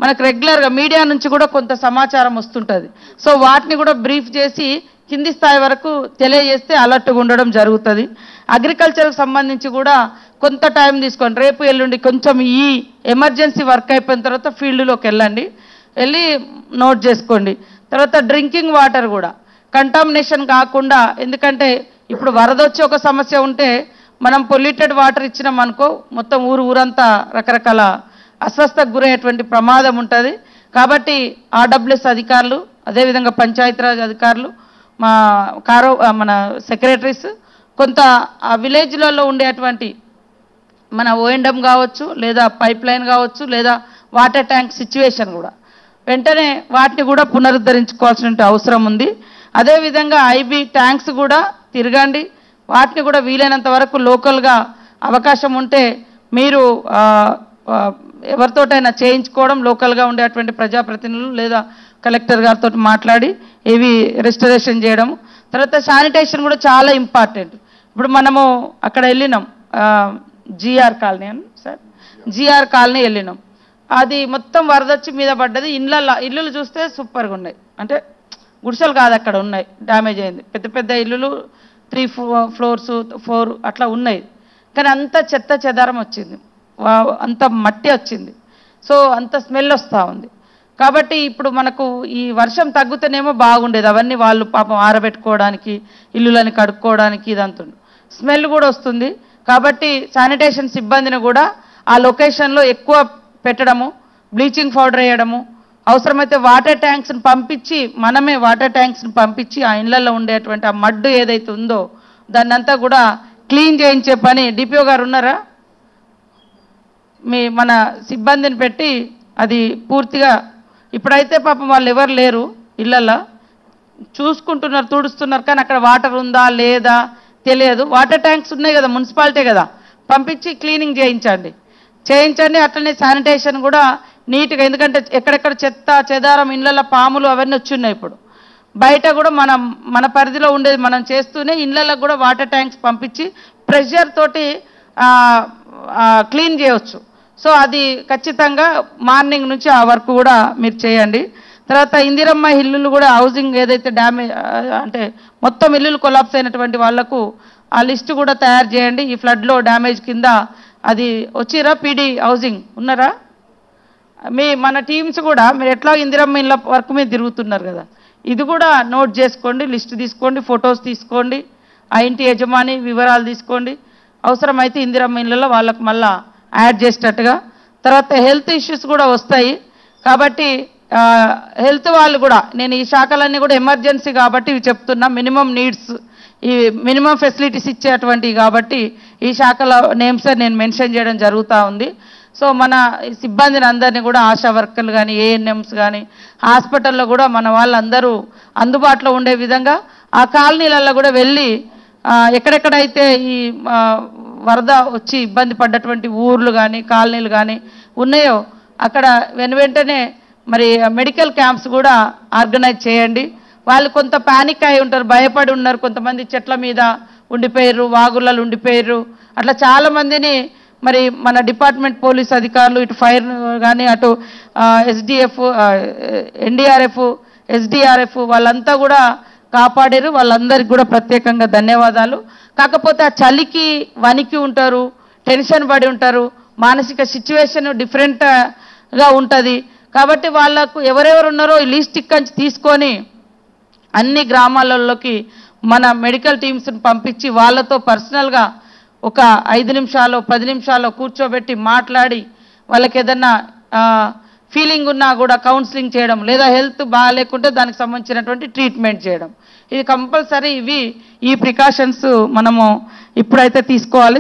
మనకు రెగ్యులర్గా మీడియా నుంచి కూడా కొంత సమాచారం వస్తుంటుంది. సో వాటిని కూడా బ్రీఫ్ చేసి కింది స్థాయి వరకు తెలియజేస్తే అలర్ట్గా ఉండడం జరుగుతుంది. అగ్రికల్చర్కి సంబంధించి కూడా కొంత టైం తీసుకోండి. రేపు ఎల్లుండి కొంచెం ఈ ఎమర్జెన్సీ వర్క్ అయిపోయిన తర్వాత ఫీల్డ్లోకి వెళ్ళి నోట్ చేసుకోండి. తర్వాత డ్రింకింగ్ వాటర్ కూడా కంటామినేషన్ కాకుండా, ఎందుకంటే ఇప్పుడు వరద వచ్చి ఒక సమస్య ఉంటే మనం పొల్యూటెడ్ వాటర్ ఇచ్చినాం అనుకో మొత్తం ఊరంతా రకరకాల అస్వస్థకు గురయ్యేటువంటి ప్రమాదం ఉంటుంది. కాబట్టి ఆర్డబ్ల్యూఎస్ అధికారులు, అదేవిధంగా పంచాయతీరాజ్ అధికారులు, మన సెక్రటరీస్ కొంత ఆ విలేజ్లలో ఉండేటువంటి మన ఓఎండ్ఎం కావచ్చు, లేదా పైప్ లైన్ కావచ్చు, లేదా వాటర్ ట్యాంక్ సిచ్యువేషన్ కూడా వెంటనే వాటిని కూడా పునరుద్ధరించుకోవాల్సిన అవసరం ఉంది. అదేవిధంగా ఐబీ ట్యాంక్స్ కూడా తిరగండి, వాటిని కూడా వీలైనంత వరకు లోకల్గా అవకాశం ఉంటే మీరు ఎవరితోటైనా చేయించుకోవడం, లోకల్గా ఉండేటువంటి ప్రజాప్రతినిధులు లేదా కలెక్టర్ గారితో మాట్లాడి ఇవి రెస్టరేషన్ చేయడం. తర్వాత శానిటేషన్ కూడా చాలా ఇంపార్టెంట్. ఇప్పుడు మనము అక్కడ వెళ్ళినాం, జిఆర్ కాలనీ అని సార్, జిఆర్ కాలనీ వెళ్ళినాం. అది మొత్తం వరదొచ్చి మీద పడ్డది. ఇల్లులు చూస్తే సూపర్గా ఉన్నాయి, అంటే గుడిసెలు కాదు అక్కడ ఉన్నాయి, డ్యామేజ్ అయింది. పెద్ద పెద్ద ఇల్లులు 3 floors 4 అట్లా ఉన్నాయి. కానీ అంత చెత్త చెదారం వచ్చింది, అంత మట్టి వచ్చింది. సో అంత స్మెల్ వస్తూ ఉంది. కాబట్టి ఇప్పుడు మనకు ఈ వర్షం తగ్గుతేనేమో బాగుండేది, అవన్నీ వాళ్ళు పాపం ఆరబెట్టుకోవడానికి, ఇల్లులని కడుక్కోవడానికి ఇదంతా స్మెల్ కూడా వస్తుంది. కాబట్టి శానిటేషన్ సిబ్బందిని కూడా ఆ లొకేషన్లో ఎక్కువ పెట్టడము, బ్లీచింగ్ పౌడర్ వేయడము, అవసరమైతే వాటర్ ట్యాంక్స్ని పంపించి, మనమే వాటర్ ట్యాంక్స్ని పంపించి ఆ ఇళ్లలో ఉండేటువంటి ఆ మడ్డు ఏదైతే ఉందో దాన్ని అంతా కూడా క్లీన్ చేయించే పని డిపిఓ గారు ఉన్నారా, మన సిబ్బందిని పెట్టి అది పూర్తిగా, ఇప్పుడైతే పాపం వాళ్ళు ఎవరు లేరు ఇళ్లలో, చూసుకుంటున్నారు, తుడుస్తున్నారు. కానీ అక్కడ వాటర్ ఉందా లేదా తెలియదు. వాటర్ ట్యాంక్స్ ఉన్నాయి కదా, మున్సిపాలిటీ కదా, పంపించి క్లీనింగ్ చేయించండి. అట్లనే శానిటేషన్ కూడా నీట్గా, ఎందుకంటే ఎక్కడెక్కడ చెత్త చెదారం, ఇళ్లలో పాములు అవన్నీ వచ్చున్నాయి. ఇప్పుడు బయట కూడా మన పరిధిలో ఉండేది మనం చేస్తూనే ఇళ్లలో కూడా వాటర్ ట్యాంక్స్ పంపించి ప్రెషర్ తోటి క్లీన్ చేయవచ్చు. సో అది ఖచ్చితంగా మార్నింగ్ నుంచి ఆ వర్క్ కూడా మీరు చేయండి. తర్వాత ఇందిరమ్మ ఇల్లులు కూడా హౌసింగ్ ఏదైతే డ్యామేజ్ అంటే మొత్తం ఇల్లులు కొలాప్స్ అయినటువంటి వాళ్లకు ఆ లిస్టు కూడా తయారు చేయండి. ఈ ఫ్లడ్లో డ్యామేజ్ కింద అది వచ్చిరా, పీడీ హౌసింగ్ ఉన్నారా, మన టీమ్స్ కూడా మీరు ఎట్లా ఇందిరమ్మ ఇళ్ళ వర్క్ మీద తిరుగుతున్నారు కదా, ఇది కూడా నోట్ చేసుకోండి, లిస్ట్ తీసుకోండి, ఫొటోస్ తీసుకోండి, ఆ ఇంటి యజమాని వివరాలు తీసుకోండి. అవసరమైతే ఇందిరమ్మ ఇళ్ళలో వాళ్ళకు మళ్ళా యాడ్ చేసేటట్టుగా. తర్వాత హెల్త్ ఇష్యూస్ కూడా వస్తాయి కాబట్టి హెల్త్ వాళ్ళు కూడా, నేను ఈ శాఖలన్నీ కూడా ఎమర్జెన్సీ కాబట్టి ఇవి చెప్తున్నా, మినిమం నీడ్స్, ఈ మినిమం ఫెసిలిటీస్ ఇచ్చేటువంటివి కాబట్టి ఈ శాఖల నేమ్స్ నేను మెన్షన్ చేయడం జరుగుతూ ఉంది. సో మన సిబ్బందిని అందరినీ కూడా ఆశా వర్కర్లు కానీ, ఏఎన్ఎంస్ కానీ, హాస్పిటల్లో కూడా మన వాళ్ళందరూ అందుబాటులో ఉండే విధంగా ఆ కాలనీలలో కూడా వెళ్ళి ఎక్కడెక్కడైతే ఈ వరద వచ్చి ఇబ్బంది పడ్డటువంటి ఊర్లు కానీ కాలనీలు కానీ ఉన్నాయో అక్కడ వెంటనే మరి మెడికల్ క్యాంప్స్ కూడా ఆర్గనైజ్ చేయండి. వాళ్ళు కొంత ప్యానిక్ అయి ఉంటారు, భయపడి ఉన్నారు, కొంతమంది చెట్ల మీద ఉండిపోయారు, వాగులలో ఉండిపోయారు. అట్లా చాలామందిని మరి మన డిపార్ట్మెంట్ పోలీస్ అధికారులు, ఇటు ఫైర్ కానీ, అటు ఎస్డిఎఫ్, ఎన్డీఆర్ఎఫ్, ఎస్డిఆర్ఎఫ్ వాళ్ళంతా కూడా కాపాడారు. వాళ్ళందరికీ కూడా ప్రత్యేకంగా ధన్యవాదాలు. కాకపోతే ఆ చలికి వణికి ఉంటారు, టెన్షన్ పడి ఉంటారు, మానసిక సిచ్యువేషన్ డిఫరెంట్గా ఉంటుంది. కాబట్టి వాళ్ళకు ఎవరెవరు ఉన్నారో ఈ లిస్ట్ ఇక్కడి తీసుకొని అన్ని గ్రామాలలోకి మన మెడికల్ టీమ్స్ని పంపించి వాళ్ళతో పర్సనల్గా ఒక 5 నిమిషాలు 10 నిమిషాలు కూర్చోబెట్టి మాట్లాడి వాళ్ళకి ఏదన్నా ఫీలింగ్ ఉన్నా కూడా కౌన్సిలింగ్ చేయడం, లేదా హెల్త్ బాగాలేకుంటే దానికి సంబంధించినటువంటి ట్రీట్మెంట్ చేయడం. ఇది కంపల్సరీ. ఈ ప్రికాషన్స్ మనము ఇప్పుడైతే తీసుకోవాలి.